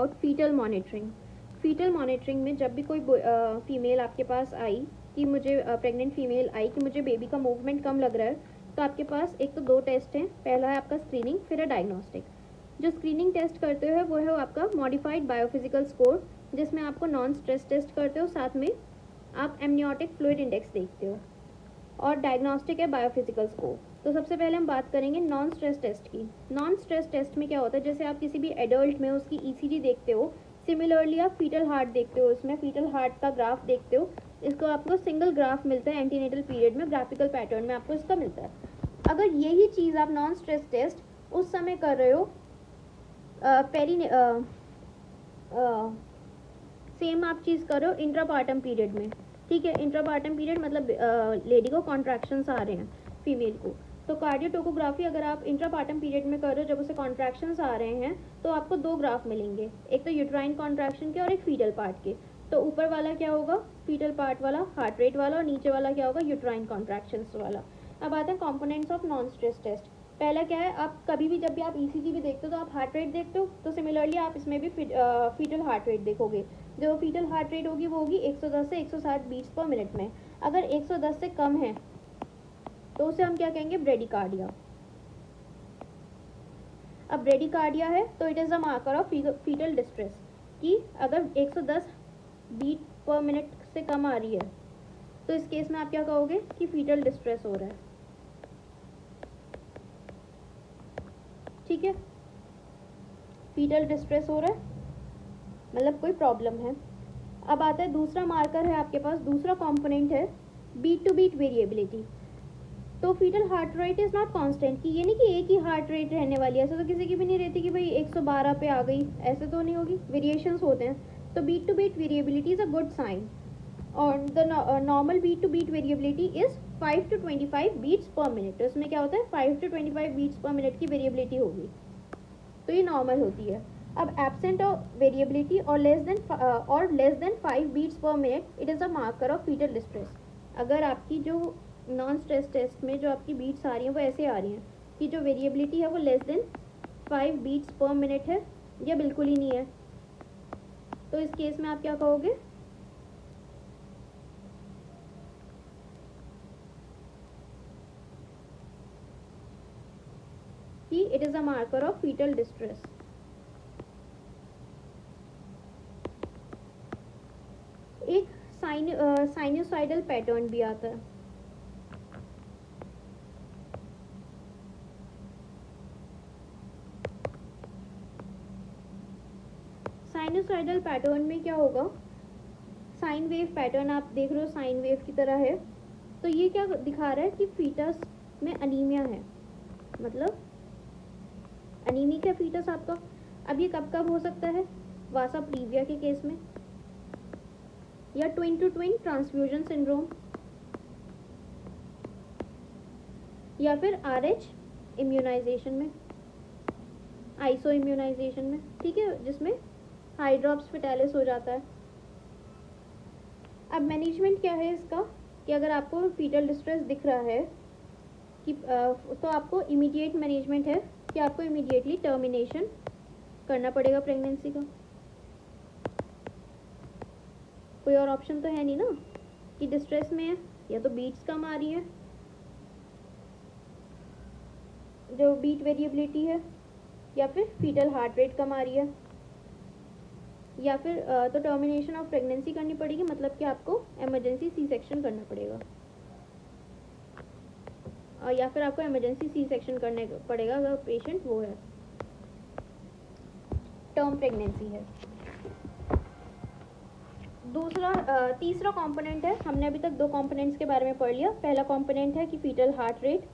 About fetal monitoring. Fetal monitoring में जब भी कोई फीमेल आपके पास आई कि मुझे प्रेग्नेंट फीमेल आई कि मुझे बेबी का मूवमेंट कम लग रहा है, तो आपके पास एक तो 2 टेस्ट हैं। पहला है आपका स्क्रीनिंग, फिर है डायग्नोस्टिक। जो स्क्रीनिंग टेस्ट करते हो वो है आपका मॉडिफाइड बायोफिजिकल स्कोर, जिसमें आपको नॉन स्ट्रेस टेस्ट करते हो, साथ में आप एमनियोटिक फ्लूइड इंडेक्स देखते हो। और डायग्नोस्टिक है बायोफिजिकल स्कोर। तो सबसे पहले हम बात करेंगे नॉन स्ट्रेस टेस्ट की। नॉन स्ट्रेस टेस्ट में क्या होता है, जैसे आप किसी भी एडल्ट में उसकी ईसीजी देखते हो, सिमिलरली आप फीटल हार्ट देखते हो, उसमें फीटल हार्ट का ग्राफ देखते हो। इसको आपको सिंगल ग्राफ मिलता है एंटीनेटल पीरियड में, ग्राफिकल पैटर्न में आपको इसका मिलता है। अगर यही चीज़ आप नॉन स्ट्रेस टेस्ट उस समय कर रहे हो पेरी सेम आप चीज़ कर रहे हो इंट्रापार्टम पीरियड में, ठीक है। इंट्रापार्टम पीरियड मतलब लेडी को कॉन्ट्रैक्शंस आ रहे हैं फीमेल को, तो कार्डियोटोकोग्राफी अगर आप इंट्रापार्टम पीरियड में कर रहे हो जब उसे कॉन्ट्रैक्शंस आ रहे हैं, तो आपको 2 ग्राफ मिलेंगे, एक तो यूट्राइन कॉन्ट्रैक्शन के और एक फीटल पार्ट के। तो ऊपर वाला क्या होगा, फीटल पार्ट वाला हार्ट रेट वाला, और नीचे वाला क्या होगा, यूट्राइन कॉन्ट्रैक्शंस वाला। अब आते हैं components of non stress test. पहला क्या है, आप कभी भी जब भी आप ईसीजी भी देखते हो तो आप हार्ट रेट देखते हो, तो सिमिलरली आप इसमें भी फीटल हार्ट रेट देखोगे। जो फीटल हार्ट रेट होगी वो होगी 110 से 160 बीट्स पर मिनट में। अगर 110 से कम है तो उसे हम क्या कहेंगे, ब्रेडिकार्डिया। अब ब्रेडिकार्डिया है तो it is a marker of fetal distress, कि अगर 110 बीट पर मिनट से कम आ रही है तो इस केस में आप क्या कहोगे कि फीटल डिस्ट्रेस हो रहा है, ठीक है। फीटल डिस्ट्रेस हो रहा है मतलब कोई प्रॉब्लम है। अब आता है दूसरा मार्कर है आपके पास, दूसरा कंपोनेंट है बीट टू बीट वेरिएबिलिटी। तो fetal heart rate is not constant, कि ये नहीं कि एक ही हार्ट रेट रहने वाली है, ऐसा तो किसी की भी नहीं रहती कि भाई 112 पे आ गई, ऐसे तो नहीं होगी, वेरिएशंस होते हैं। तो beat to beat variability is a good sign, और the normal beat to beat variability is 5 to 25 beats per minute. तो इसमें क्या होता है, 5 to 25 बीट्स पर मिनट की वेरिएबिलिटी होगी, तो ये नॉर्मल होती है। अब एब्सेंट ऑफ वेरिएबिलिटी और less than 5 beats per minute, it is a marker of fetal distress. अगर आपकी जो नॉन स्ट्रेस टेस्ट में जो आपकी बीट्स आ रही हैं वो ऐसे आ रही हैं कि जो वेरिएबिलिटी है वो less than 5 beats per minute है या बिल्कुल ही नहीं है, तो इस केस में आप क्या कहोगे, कि it is a marker of fetal distress. एक साइनोसाइडल पैटर्न भी आता है। साइनोसाइडल पैटर्न में क्या होगा, साइन वेव पैटर्न आप देख रहे हो साइन वेव की तरह है। तो ये क्या दिखा रहा है कि फीटस में अनीमिया है, मतलब अनीमिक है फीटस आपका। अब ये कब कब हो सकता है, वासा प्रीविया के केस में, या twin to twin transfusion syndrome, या फिर RH इम्यूनाइजेशन में, आइसो इम्यूनाइजेशन में, ठीक है, जिसमें हाइड्रॉप्स फिटालिस हो जाता है। अब मैनेजमेंट क्या है इसका, कि अगर आपको फीटल डिस्ट्रेस दिख रहा है कि तो आपको इमीडिएट मैनेजमेंट है कि आपको इमीडिएटली टर्मिनेशन करना पड़ेगा प्रेगनेंसी का। कोई और ऑप्शन तो है नहीं ना, कि डिस्ट्रेस में है या तो बीट्स कम आ रही है, जो बीट वेरिएबिलिटी है, या फिर फीटल हार्ट रेट कम आ रही है, या फिर तो टर्मिनेशन ऑफ प्रेगनेंसी करनी पड़ेगी, मतलब कि आपको इमरजेंसी सी सेक्शन करना पड़ेगा, या फिर आपको इमरजेंसी सी सेक्शन करने पड़ेगा अगर पेशेंट वो है, टर्म प्रेगनेंसी है। तीसरा कंपोनेंट है, हमने अभी तक 2 कंपोनेंट्स के बारे में पढ़ लिया। पहला कंपोनेंट है कि फीटल हार्ट रेट,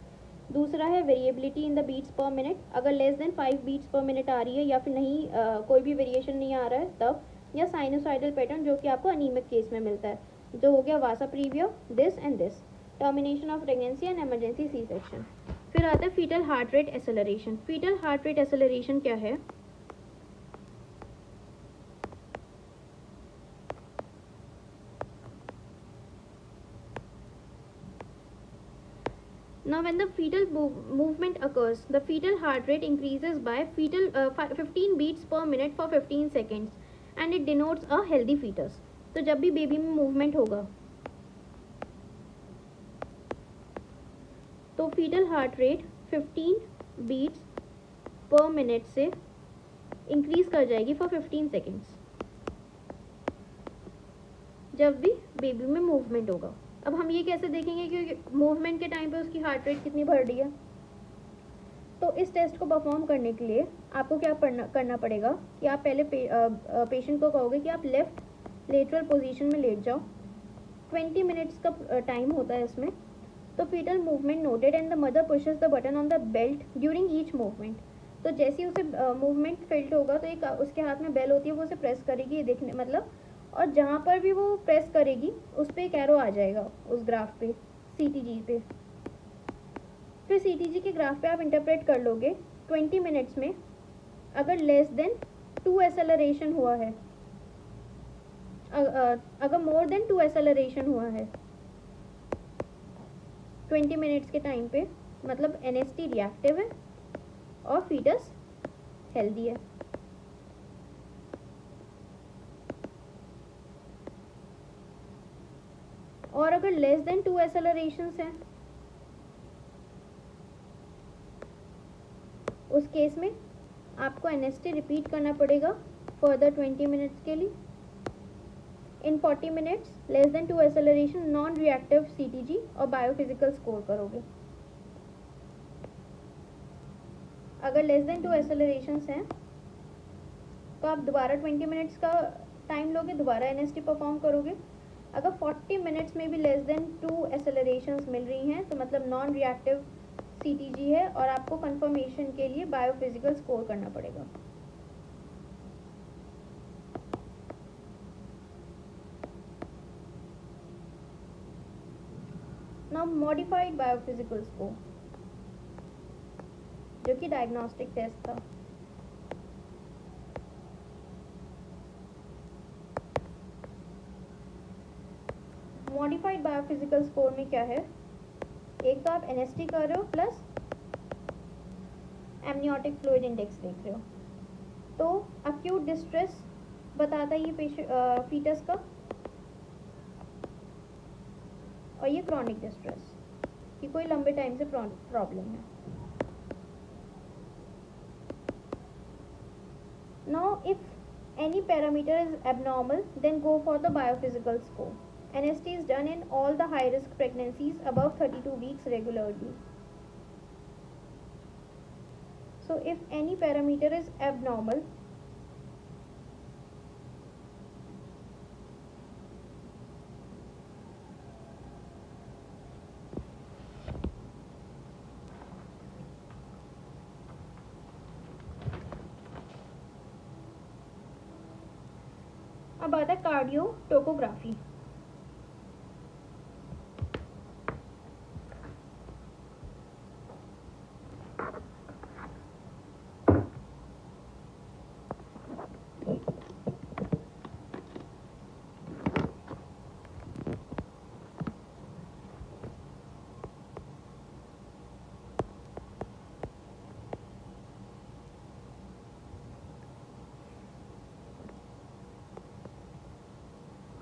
दूसरा है variability in the beats per minute. अगर less than 5 beats per minute आ रही है या फिर नहीं, कोई भी वेरिएशन नहीं आ रहा है तब, या साइनोसाइडल पैटर्न जो कि आपको अनीमिक केस में मिलता है, जो हो गया vasa previa, this and this, termination of pregnancy and emergency C section. फिर आता है fetal heart rate acceleration. Fetal heart rate acceleration क्या है, Now, when the fetal movement occurs, the fetal heart rate increases by 15 beats per minute for 15 seconds and it denotes a healthy fetus. तो जब भी baby में movement होगा तो fetal heart rate 15 beats per minute से increase कर जाएगी for 15 seconds जब भी बेबी में मूवमेंट होगा. अब हम ये कैसे देखेंगे कि मूवमेंट के टाइम पे उसकी हार्ट रेट कितनी बढ़ रही है. तो इस टेस्ट को परफॉर्म करने के लिए आपको क्या करना पड़ेगा कि आप पहले पेशेंट को कहोगे कि आप लेफ्ट लेटरल पोजीशन में लेट जाओ. 20 मिनट्स का टाइम होता है इसमें. तो fetal movement noted and the mother pushes the button on the belt during each movement. तो जैसे ही उसे मूवमेंट फील्ड होगा तो एक उसके हाथ में बेल होती है, वो उसे प्रेस करेगी, देखने मतलब, और जहाँ पर भी वो प्रेस करेगी उस पर एक एरो आ जाएगा उस ग्राफ पे, CTG पे. फिर CTG के ग्राफ पे आप इंटरप्रेट कर लोगे 20 मिनट्स में अगर लेस देन 2 एक्सेलरेशन हुआ है, अगर मोर देन 2 एक्सेलरेशन हुआ है 20 मिनट्स के टाइम पे, मतलब NST रिएक्टिव है और फीटस हेल्दी है. और अगर लेस देन 2 एक्सेलरेशंस हैं उस केस में आपको NST रिपीट करना पड़ेगा फर्दर 20 मिनट्स के लिए. इन 40 minutes less than 2 acceleration non reactive CTG और बायोफिजिकल स्कोर करोगे. अगर लेस देन 2 एक्सेलरेशंस हैं तो आप दोबारा 20 मिनट्स का टाइम लोगे, दोबारा NST परफॉर्म करोगे. अगर 40 मिनट्स में भी लेस देन 2 एक्सेलरेशंस मिल रही हैं तो मतलब नॉन रिएक्टिव CTG है और आपको कंफर्मेशन के लिए बायोफिजिकल स्कोर करना पड़ेगा. नाउ मॉडिफाइड बायोफिजिकल स्कोर जो कि डायग्नोस्टिक टेस्ट था. मॉडिफाइड बायोफिजिकल स्कोर में क्या है, एक तो आप NST कर रहे हो प्लस एमनियोटिक फ्लूइड इंडेक्स देख रहे हो. तो अक्यूट डिस्ट्रेस बताता है ये फीटस का, और ये क्रॉनिक डिस्ट्रेस कि कोई लंबे टाइम से प्रॉब्लम है. Now, if any parameter is abnormal, then go for the biophysical score. NST is done in all the high-risk pregnancies above 32 weeks regularly. So, if any parameter is abnormal, अब आता है cardio टोकोग्राफी.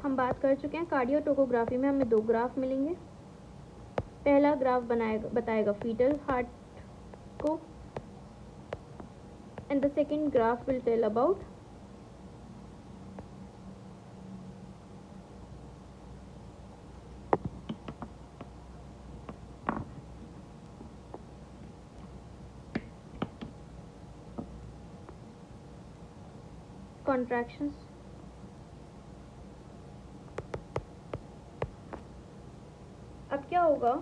हम बात कर चुके हैं cardio टोकोग्राफी में हमें 2 ग्राफ मिलेंगे. पहला ग्राफ बताएगा फीटल हार्ट को and the second graph will tell about contractions. अब क्या होगा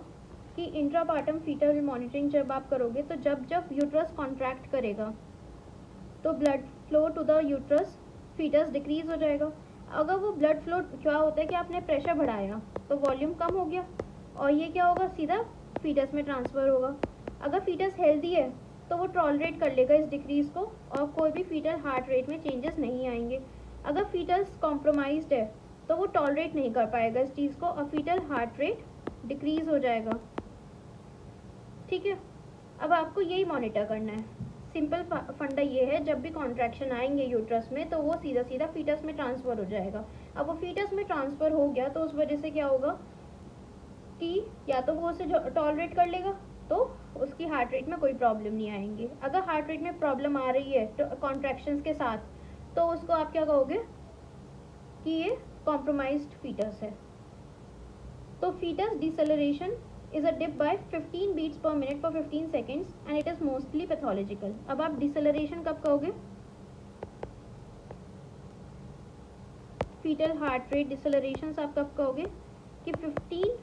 कि इंट्रापार्टम फीटल मॉनिटरिंग जब आप करोगे तो जब जब यूट्रस कॉन्ट्रैक्ट करेगा तो blood flow to the uterus fetus decrease हो जाएगा. अगर वो ब्लड फ्लो क्या होता है कि आपने प्रेशर बढ़ाया तो वॉल्यूम कम हो गया और ये क्या होगा, सीधा फीटस में ट्रांसफ़र होगा. अगर फीटस हेल्दी है तो वो टॉलरेट कर लेगा इस डिक्रीज को और कोई भी फीटल हार्ट रेट में चेंजेस नहीं आएंगे. अगर फीटस कॉम्प्रोमाइज्ड है तो वो टॉलरेट नहीं कर पाएगा इस चीज़ को और फीटल हार्ट रेट डिक्रीज हो जाएगा. ठीक है, अब आपको यही मॉनिटर करना है। सिंपल फंडा ये है, जब भी कॉन्ट्रैक्शन आएंगे यूट्रस में तो वो सीधा सीधा फीटस में ट्रांसफ़र हो जाएगा। अब वो फीटस में ट्रांसफ़र हो गया तो उस वजह से क्या होगा कि या तो वो उसे टॉलरेट कर लेगा, तो उसकी हार्ट रेट में कोई प्रॉब्लम नहीं आएंगी। अगर हार्ट रेट में प्रॉब्लम आ रही है तो कॉन्ट्रैक्शंस के साथ, तो उसको आप क्या कहोगे कि ये कॉम्प्रोमाइज्ड फीटस है। तो fetus deceleration is a dip by 15 beats per minute for 15 seconds and it is mostly pathological. अब आप deceleration कब कहोगे? fetal heart rate deceleration आप कब कहोगे कि 15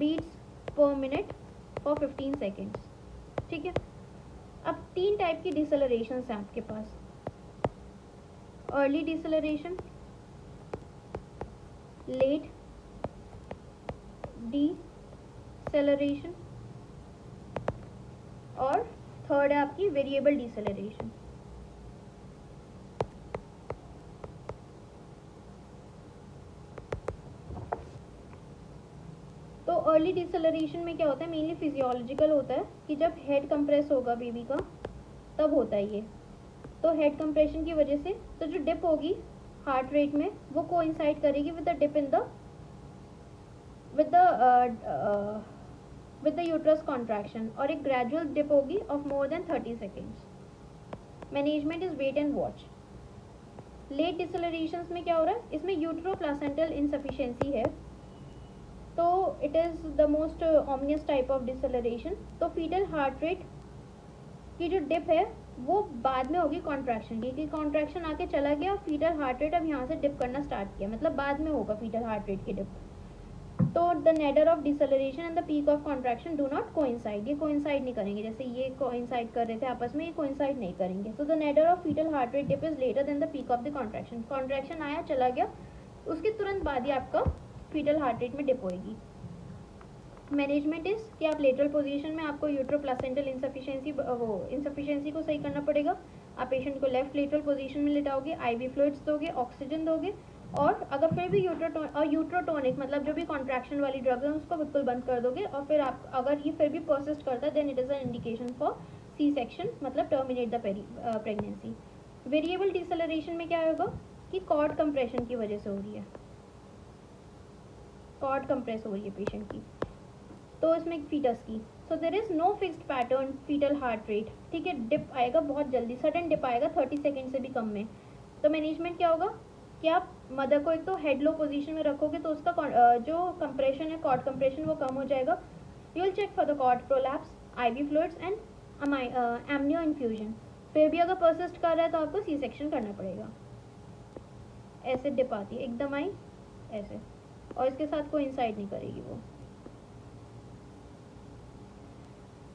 beats per minute for 15 seconds. ठीक है, अब 3 टाइप की डिसेलरेशन है आपके पास। अर्ली डिसेलरेशन, लेट डिसेलरेशन और थर्ड है आपकी वेरिएबल डिसेलरेशन। तो अर्ली डिसेलरेशन में क्या होता है, मेनली फिजियोलॉजिकल होता है कि जब हेड कंप्रेस होगा बेबी का तब होता है ये। तो हेड कंप्रेशन की वजह से तो जो डिप होगी हार्ट रेट में वो कोइंसाइड करेगी with the dip in the with the uterus contraction और एक gradual dip होगी of more than 30 seconds. Management is wait and watch. Late decelerations में क्या हो रहा है, इसमें uteroplacental insufficiency है, तो it is the most ominous type of deceleration. तो fetal heart rate की जो dip है वो बाद में होगी कॉन्ट्रैक्शन की, कि कॉन्ट्रैक्शन आके चला गया, fetal heart rate अब यहाँ से डिप करना स्टार्ट किया, मतलब बाद में होगा fetal heart rate की डिप। तो the nadir of deceleration and the peak of contraction do not coincide, ये कोइंसाइड नहीं करेंगे, जैसे ये कोइंसाइड कर रहे थे आपस में, ये कोइंसाइड नहीं करेंगे। तो the nadir of fetal heart rate dip is later than the peak of the contraction, contraction आया चला गया उसके तुरंत बाद ही आपका फीटल हार्ट रेट में डिप होएगी। मैनेजमेंट इज कि आप लेटरल पोजीशन में आपको यूट्रोप्लासेंटल इंसफिशिएंसी को सही करना पड़ेगा। आप पेशेंट को लेफ्ट लेटरल पोजीशन में लिटाओगे, आईवी फ्लूइड्स दोगे, ऑक्सीजन दोगे, और अगर फिर भी यूट्रोटोनिक मतलब जो भी कॉन्ट्रैक्शन वाली ड्रग है उसको बिल्कुल बंद कर दोगे, और फिर आप अगर ये फिर भी परसिस्ट करता है then it is an indication for C section, मतलब terminate the pregnancy. Variable deceleration में क्या होगा कि कॉर्ड कंप्रेशन की वजह से हो रही है, कॉर्ड कंप्रेस हो रही है पेशेंट की, तो इसमें फीटस की। So there is no fixed pattern fetal heart rate, ठीक है, डिप आएगा बहुत जल्दी, सडन डिप आएगा 30 सेकेंड से भी कम में। तो मैनेजमेंट क्या होगा कि आप मदर को एक तो हेड लो पोजीशन में रखोगे तो उसका जो कंप्रेशन है, कॉर्ड कंप्रेशन, वो कम हो जाएगा। You will check for the cord prolapse, IV fluids and amnioinfusion. फिर भी अगर परसिस्ट कर रहा है तो आपको सी सेक्शन करना पड़ेगा। ऐसे डिप आती है, एकदम आई ऐसे, और इसके साथ कोई इंसाइड नहीं करेगी वो।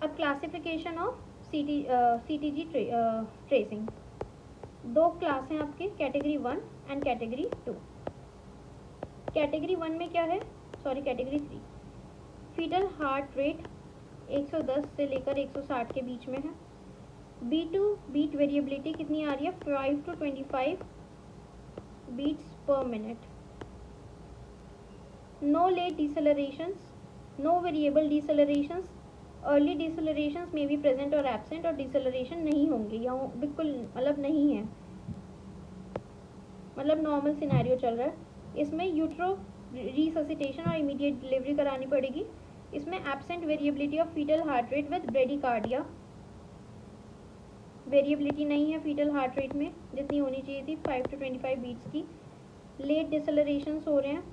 अब क्लासिफिकेशन ऑफ CTG ट्रेसिंग, दो क्लास हैं आपके, कैटेगरी 1 एंड कैटेगरी 2। कैटेगरी 1 में क्या है, कैटेगरी 3, फीटल हार्ट रेट 110 से लेकर 160 के बीच में है। B2 बीट वेरिएबिलिटी कितनी आ रही है, 5 to 25 beats per minute. No late decelerations, no variable decelerations, early decelerations में भी प्रेजेंट और एब्सेंट, और डिसेलरेशन नहीं होंगे या बिल्कुल मतलब नहीं है, मतलब नॉर्मल सिनेरियो चल रहा है। इसमें यूट्रो रिससिटेशन और इमीडिएट डिलीवरी करानी पड़ेगी। इसमें absent variability of fetal heart rate with bradycardia, variability नहीं है फीटल हार्ट रेट में जितनी होनी चाहिए थी 5 to 25 बीट्स की। लेट डिसेलरेशंस हो रहे हैं,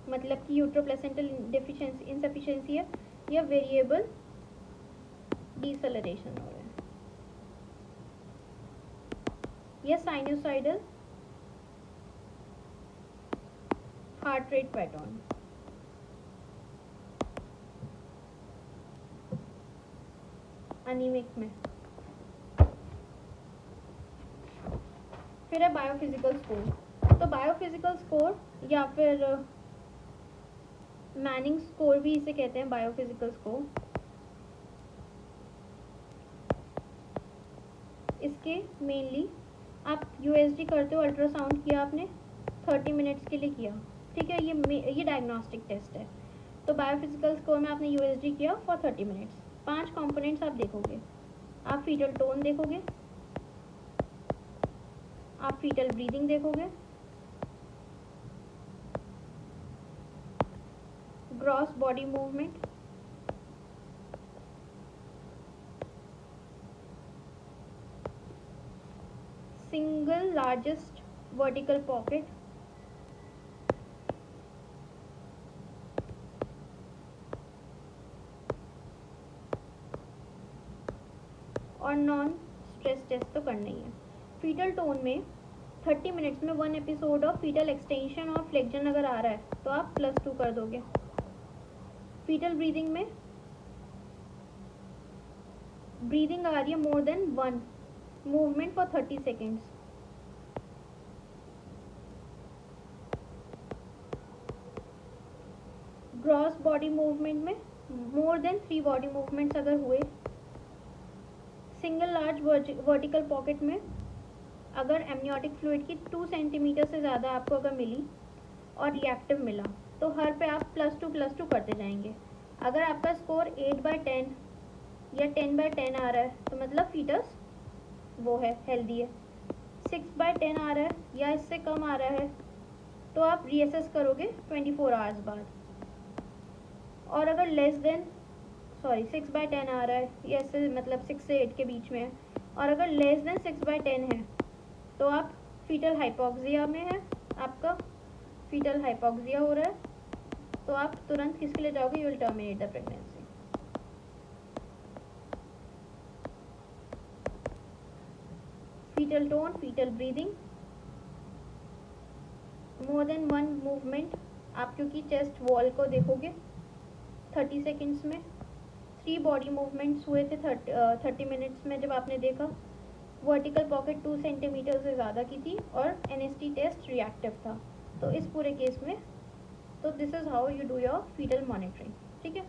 मतलब कि यूट्रोप्लेसेंटल इंसफिशिएंसी है, या वेरिएबल डिसेलरेशन हो रहा है, या sinusoidal heart rate pattern. Anaemic में फिर है बायोफिजिकल स्कोर। तो बायोफिजिकल स्कोर या फिर मैनिंग स्कोर भी इसे कहते हैं, बायोफिजिकल स्कोर। इसके मेनली आप यूएसजी करते हो, अल्ट्रासाउंड किया आपने 30 मिनट्स के लिए किया, ठीक है, ये डायग्नोस्टिक टेस्ट है। तो बायोफिजिकल स्कोर में आपने यूएसडी किया फॉर 30 मिनट्स। 5 कंपोनेंट्स आप देखोगे। आप फीटल टोन देखोगे, आप फीटल ब्रीदिंग देखोगे, gross body movement, single largest vertical pocket, और नॉन स्ट्रेस टेस्ट तो करना ही है। फीटल टोन में 30 मिनट्स में 1 एपिसोड ऑफ फीटल एक्सटेंशन और फ्लेक्जन अगर आ रहा है तो आप +2 कर दोगे। फीटल ब्रीदिंग में ब्रीदिंग आ रही है मोर than 1 movement for 30 seconds. Gross body movement में मोर देन 3 बॉडी मूवमेंट्स अगर हुए। सिंगल लार्ज वर्टिकल पॉकेट में अगर एमनियोटिक फ्लूइड की 2 सेंटीमीटर से ज़्यादा आपको अगर मिली और रिएक्टिव मिला तो हर पे आप +2 करते जाएंगे। अगर आपका स्कोर 8/10 या 10/10 आ रहा है तो मतलब फीटस वो है, हेल्दी है। 6/10 आ रहा है या इससे कम आ रहा है तो आप रीअसेस करोगे 24 आवर्स बाद। और अगर 6/10 आ रहा है या इससे मतलब 6 से 8 के बीच में है, और अगर <6/10 है तो आप फीटल हाइपोक्सिया में है, आपका फीटल हाइपोक्सिया हो रहा है, तो आप तुरंत किसके लिए जाओगे? You will terminate the pregnancy. Fetal tone, fetal breathing, more than 1 movement. आप क्योंकि चेस्ट वॉल को देखोगे 30 सेकेंड्स में 3 बॉडी मूवमेंट्स हुए थे 30 मिनट्स में जब आपने देखा। वर्टिकल पॉकेट 2 सेंटीमीटर से ज़्यादा की थी और एनएसटी टेस्ट रिएक्टिव था। तो इस पूरे केस में तो this is how you do your fetal monitoring. ठीक है।